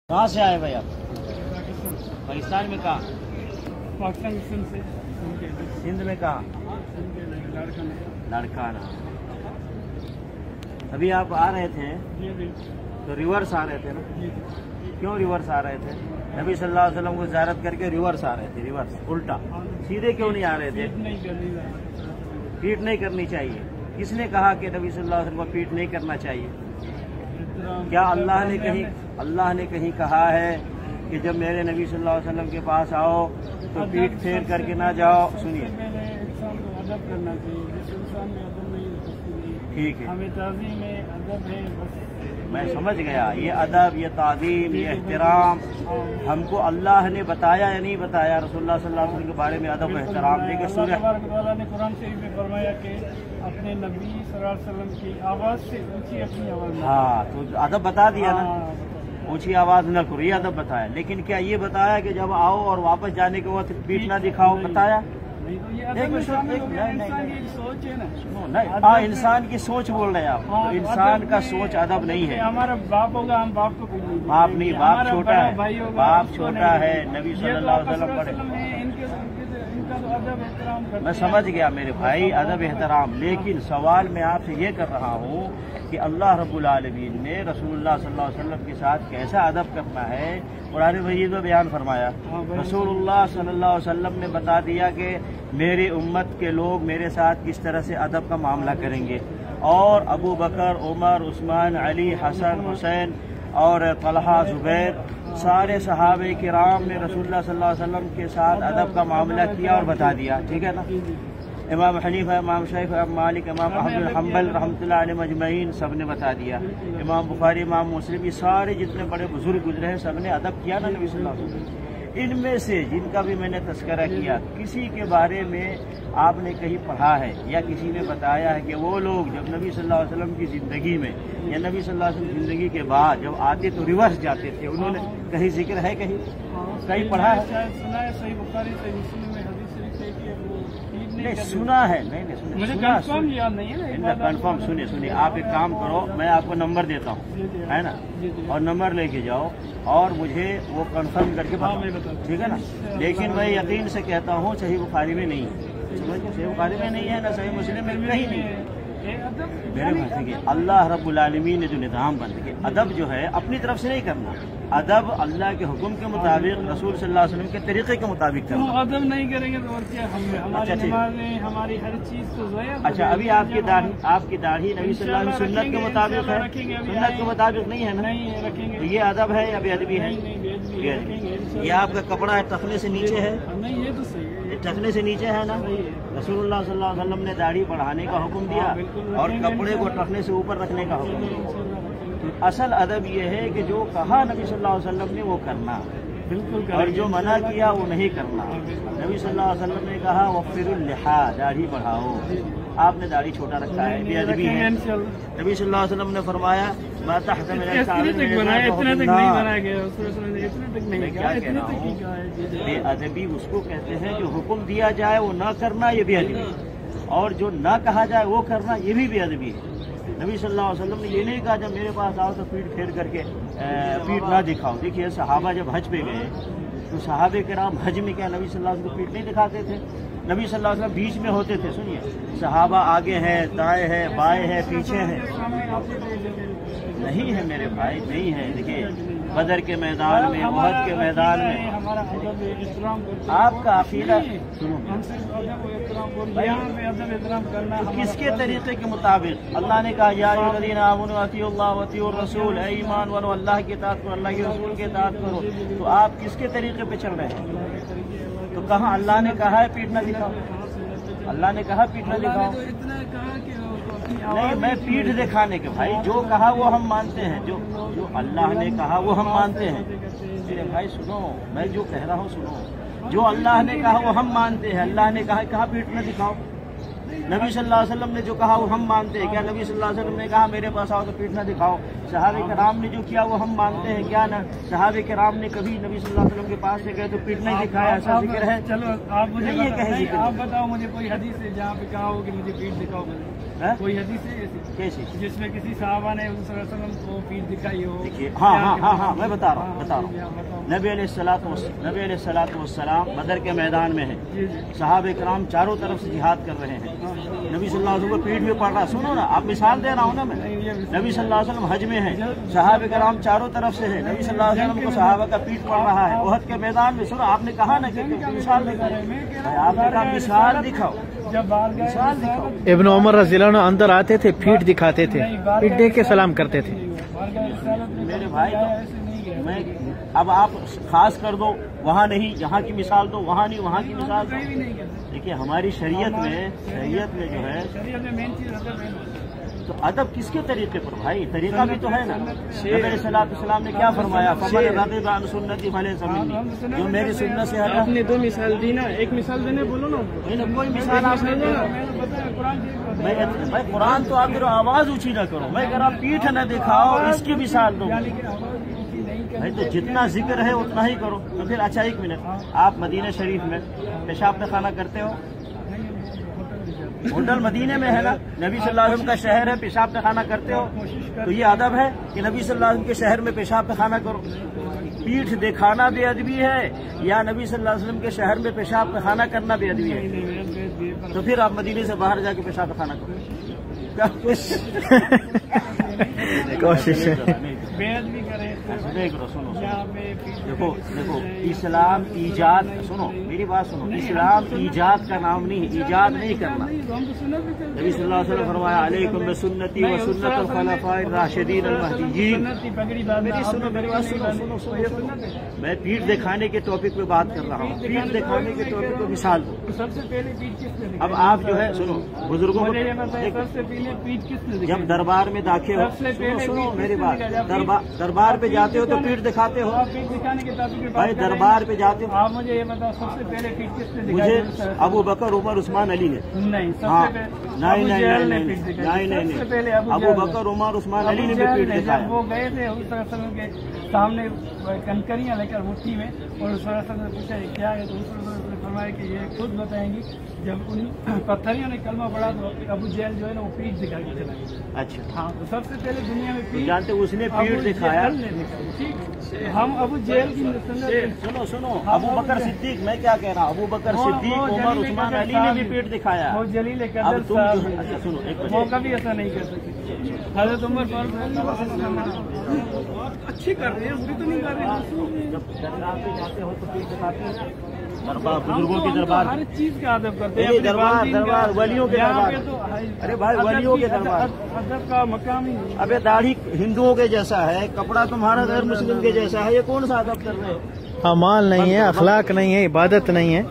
کہاں سے آئے بھائی آپ؟ پاکستان میں کہاں؟ پاکستان سے سندھ میں کہاں؟ لڑکانہ۔ ابھی آپ آ رہے تھے تو ریورس آ رہے تھے نا؟ کیوں ریورس آ رہے تھے؟ نبی صلی اللہ علیہ وسلم کو زیارت کر کے ریورس آ رہے تھے، ریورس الٹا، سیدھے کیوں نہیں آ رہے تھے؟ پیٹ نہیں کرنی چاہیے۔ کس نے کہا کہ نبی صلی اللہ علیہ وسلم کو پیٹ نہیں کرنا چاہیے؟ کیا اللہ نے کہیں کہا ہے کہ جب میرے نبی صلی اللہ علیہ وسلم کے پاس آؤ تو پیٹ پھیر کر کے نہ جاؤ؟ سنیے، ادب کرنا چاہیے، جس انسان میں ادب نہیں، ٹھیک ہے، ہمیں تعظیم ہے، ادب ہے، میں سمجھ گیا۔ یہ ادب، یہ تعظیم، یہ احترام ہم کو اللہ نے بتایا یا نہیں بتایا؟ رسول اللہ صلی اللہ علیہ وسلم کے بارے میں ادب و احترام دیکھیں سورہ اللہ تعالیٰ نے قرآن شریف میں فرمایا کہ اپنے نبی صلی اللہ علیہ وسلم کی آواز سے اونچی اپنی آواز میں، ہاں، تو ادب بتا دیا نا، اونچی آواز نہ کرو، یہ ادب بتایا۔ لیکن کیا یہ بتایا کہ جب آؤ اور واپس جانے کے وقت پیٹ نہ دکھاؤ؟ بتایا؟ انسان کی سوچ بول رہے ہیں آپ، انسان کا سوچ ادب نہیں ہے۔ ہمارا باپ ہوگا، ہم باپ کو باپ نہیں، باپ چھوٹا ہے، باپ چھوٹا ہے، نبی صلی اللہ علیہ وسلم بڑے۔ میں سمجھ گیا میرے بھائی، ادب احترام، لیکن سوال میں آپ سے یہ کر رہا ہوں کہ اللہ رب العالمین نے رسول اللہ صلی اللہ علیہ وسلم کے ساتھ کیسا ادب کرنا ہے قرآن مجید میں بیان فرمایا۔ رسول اللہ صلی اللہ علیہ وسلم نے بتا دیا کہ میری امت کے لوگ میرے ساتھ کس طرح سے ادب کا معاملہ کریں گے، اور ابو بکر، عمر، عثمان، علی، حسن، حسین اور طلحہ، زبیر، سارے صحابہ کرام نے رسول اللہ صلی اللہ علیہ وسلم کے ساتھ ادب کا معاملہ کیا اور بتا دیا، ٹھیک ہے نا؟ امام حنیفہ، امام شافعی، امام مالک، امام احمد بن حنبل رحمۃ اللہ علیہ مجمعین سب نے بتا دیا، امام بخاری، امام مسلم، یہ سارے جتنے بڑے بزرگ گزرے ہیں سب نے ادب کیا نا نبی صلی اللہ علیہ وسلم۔ ان میں سے جن کا بھی میں نے تذکرہ کیا، کسی کے بارے میں آپ نے کہیں پڑھا ہے یا کسی نے بتایا ہے کہ وہ لوگ جب نبی صلی اللہ علیہ وسلم کی زندگی میں یا نبی صلی اللہ علیہ وسلم کی زندگی کے بعد جب آتے تو ریورس جاتے تھے؟ انہوں نے کہیں ذکر ہے، کہیں پڑھا ہے؟ نہیں سنا ہے، نہیں کنفرم۔ سنیے، آپ ایک کام کرو، میں آپ کو نمبر دیتا ہوں، ہے نا، اور نمبر لے کے جاؤ اور مجھے وہ کنفرم کر کے بتاؤ، ٹھیک ہے نا؟ لیکن میں یقین سے کہتا ہوں صحیح بخاری میں نہیں ہے، صحیح بخاری میں نہیں ہے، نہ صحیح مسلم میں کہیں نہیں ہے۔ میرے بھائی، اللہ رب العالمین نے جو نظام بند کیا، ادب جو ہے اپنی طرف سے نہیں کرنا، ادب اللہ کے حکم کے مطابق، رسول صلی اللہ علیہ وسلم کے طریقے کے مطابق کرنا۔ ادب نہیں کریں گے تو اور کیا؟ ہماری نمازیں، ہماری ہر چیز تو ضائع۔ اچھا، ابھی آپ کی داڑھی نبی صلی اللہ علیہ وسلم سنت کے مطابق ہے، سنت کے مطابق نہیں ہے نا؟ نہیں رکھیں گے۔ یہ ادب ہے یا بے ادبی ہے؟ یہ آپ کا کپڑا ہے ٹخنے سے نیچے ہے؟ نہیں، یہ تو صحیح ہے، ٹخنے سے نیچے ہے نا؟ رسول اللہ صلی اللہ علیہ وسلم نے داڑھی بڑھانے کا حکم دیا اور کپڑے کو ٹخنے سے اوپر رکھنے کا حکم دیا۔ اصل ادب یہ ہے کہ جو کہا نبی صلی اللہ علیہ وسلم نے وہ کرنا، بالکل، اور جو منع کیا وہ نہیں کرنا۔ نبی صلی اللہ علیہ وسلم نے کہا وفر اللحا، داڑھی بڑھاؤ، آپ نے داڑھی چھوٹا رکھا ہے، بے ادبی ہے۔ نبی صلی اللہ علیہ وسلم نے فرمایا ما تحت من الشعر، میں کیا کہہ رہا ہوں، بے ادبی اس کو کہتے ہیں جو حکم دیا جائے وہ نہ کرنا، یہ بے ادبی ہے، اور جو نہ کہا جائے وہ کرنا، یہ بھی بے ادبی ہے۔ نبی صلی اللہ علیہ وسلم نے یہ نہیں کہا جب میرے پاس آؤ تو پیٹ پھیر کر کے پیٹ نہ دکھاؤ۔ دیکھیے صحابہ جب حج پہ گئے تو صحابہ کرام حج میں کیا نبی صلی اللہ علیہ وسلم کو پیٹ نہیں دکھاتے تھے؟ نبی صلی اللہ علیہ وسلم بیچ میں ہوتے تھے۔ سنیے، صحابہ آگے ہیں، دائیں ہیں، بائیں ہیں، پیچھے ہیں، نہیں ہے میرے بھائی، نہیں ہے۔ دیکھیے بدر کے میدان میں، احد کے میدان میں آپ کا عقیدہ کس کے طریقے کے مطابق؟ اللہ نے کہا یا ایھا الذین آمنوا اطیعوا اللہ واطیعوا الرسول، اے ایمان والو اللہ کی اطاعت کرو، اللہ کے رسول کی اطاعت کرو۔ تو آپ کس کے طریقے پہ چل رہے ہیں؟ تو کہاں اللہ نے کہا ہے پیٹ نہ دکھاؤ؟ اللہ نے کہا پیٹ نہ دکھاؤ؟ نہیں، میں پیٹھ دکھانے کے بھائی جو کہا وہ ہم مانتے ہیں، جو اللہ نے کہا وہ ہم مانتے ہیں۔ میرے بھائی سنو، میں جو کہہ رہا ہوں سنو، جو اللہ نے کہا وہ ہم مانتے ہیں۔ اللہ نے کہا پیٹھ نہ دکھاؤ، نبی صلی اللہ علیہ وسلم نے جو کہا وہ ہم مانتے ہیں۔ کیا نبی صلی اللہ علیہ وسلم نے کہا میرے پاس آؤ تو پیٹھ نہ دکھاؤ؟ صحابہ کرام نے جو کیا وہ ہم مانتے ہیں کیا نا؟ صحابہ کرام نے کبھی نبی صلی اللہ علیہ وسلم کے پاس سے گئے تو پیٹ نہیں دکھایا، ایسا ذکر ہے؟ چلو آپ مجھے یہ کہیں ذکر آپ بتاؤ مجھے کوئی حدیث ہے جہاں پہ کہا ہو کہ مجھے پیٹ دکھاؤ؟ کوئی حدیث ہے ایسی کیسی؟ جس میں کسی صحابہ نے حضور صلی اللہ علیہ وسلم کو پیٹ دکھائی ہو؟ دیکھیے ہاں میں بتا رہا ہوں نبی علیہ الصلوۃ والسلام بدر کے میدان میں ہے، صحابہ کرام چاروں طرف سے جہاد کر رہے ہیں، نبی صلی اللہ علیہ وسلم کو پیٹ میں پڑ رہا، سنو نا آپ مثال دے رہا ہوں نا میں، نبی صلی اللہ علیہ وسلم حج میں ہے، صحابہ کرام چاروں طرف سے ہے، نبی صلی اللہ علیہ وسلم کو صحابہ کا پیٹ پڑ رہا ہے احد کے میدان میں، سنو آپ نے کہا نا کہ مثال دکھاؤ، آپ نے کہا مثال دکھاؤ، مثال دکھاؤ۔ ابن عمر رضی اللہ عنہ اندر آتے تھے، پیٹ دکھاتے تھے، پیٹ دیکھ کے سلام کرتے تھے۔ میرے بھائی میں اب آپ خاص کر دو وہاں نہیں، یہاں کی مثال دو، وہاں نہیں وہاں کی مثال دو۔ دیکھیے ہماری شریعت میں جو ہے تو ادب کس کے طریقے پر بھائی؟ طریقہ بھی تو ہے نا۔ نبی علیہ السلام نے کیا فرمایا؟ فمن رغب عن سنتی فلیس منی، جو میری سنت سے ہٹا۔ آپ نے دو مثال دی نا، ایک مثال دینے بولو نا۔ کوئی مثال آپ نے دینا، میں قرآن تو آپ آواز اونچی نہ کرو، میں اگر آپ پیٹھ نہ دکھاؤ اس کی مثال دو بھائی، تو جتنا ذکر ہے اتنا ہی کرو۔ تو پھر اچھا ایک منٹ، آپ مدینہ شریف میں پیشاب خانہ کرتے ہو؟ ہوٹل مدینے میں ہے نا، نبی صلی اللہ علیہ وسلم کا شہر ہے، پیشاب خانہ کرتے ہو؟ تو یہ ادب ہے کہ نبی صلی اللہ علیہ وسلم کے شہر میں پیشاب خانہ کرو؟ پیٹھ دکھانا بے ادبی ہے یا نبی صلی اللہ علیہ وسلم کے شہر میں پیشاب خانہ کرنا بے ادبی ہے؟ تو پھر آپ مدینے سے باہر جا کے پیشاب خانہ کرو، کوشش ہے۔ دیکھو اسلام ایجاد، سنو میری بات سنو، اسلام ایجاد کا نام نہیں، ایجاد نہیں کرنا۔ نبی صلی اللہ علیہ وسلم فرمایا علیکم بسنتی و سنت الخلفاء الراشدین المہدیین۔ میری سنو، میری بات سنو، میں پیٹھ دکھانے کے ٹاپک پہ بات کر رہا ہوں، پیٹھ دکھانے کے ٹاپک پہ مثال دو۔ سب سے پہلے پیٹ کس نے؟ اب آپ جو ہے سنو بزرگوں کو، سب سے پہلے پیٹ کس نے؟ جب دربار میں داخل ہو، سنو میری بات، دربار پہ جاتے ہو تو پیٹھ دکھاتے ہو؟ پیٹ دکھانے کے ٹاپک بھائی دربار پہ جاتے ہو، آپ مجھے یہ بتاؤ سب سے پہلے پیٹ کس نے؟ مجھے ابو بکر عمر عثمان علی نے۔ نہیں، سب ہاں، سے پہلے نہیں، ابو بکر عمر عثمان علی نے بھی پیٹ دکھایا۔ وہ گئے تھے حضور صلی اللہ علیہ وسلم کے سامنے کنکریاں لے کر مٹھی میں، اور حضور صلی اللہ علیہ وسلم نے پوچھا یہ کیا ہے؟ تو حضور صلی اللہ علیہ وسلم نے فرمایا کہ یہ خود بتائیں گی۔ جب ان پتھریوں نے کلمہ پڑھا تو ابو جہل جو ہے نا وہ پیٹ دکھا کے چلا گیا۔ اچھا ہاں، تو سب سے پہلے دنیا میں پیٹ جانتے اس نے پیٹ دکھایا؟ ہم ابو جہل کی سنو ابو بکر صدیق، میں کیا کہہ رہا ہوں، ابو بکر صدیق عمر عثمان علی نے بھی پیٹ دکھایا۔ وہ جلیل اب قدر تم صاحب جو اچھا سنو ایک وہ کبھی ایسا نہیں کر سکتے۔ حضرت عمر اچھی کر رہے ہیں، بری تو نہیں کر رہے ہیں۔ جب دربار پہ جاتے ہو تو پیٹ دکھاتے ہیں، دربار بزرگوں کے دربار، ہر چیز کا ادب کرتے ہیں، دربار ولیوں کے دربار۔ ارے بھائی ولیوں کے دربار، ادب کا مقام ہی نہیں۔ ابے داڑھی ہندوؤں کے جیسا ہے، کپڑا تمہارا غیر مسلم کے جیسا ہے، یہ کون سا ادب کر رہے ہو؟ اعمال نہیں ہے، اخلاق نہیں ہے، عبادت نہیں ہے۔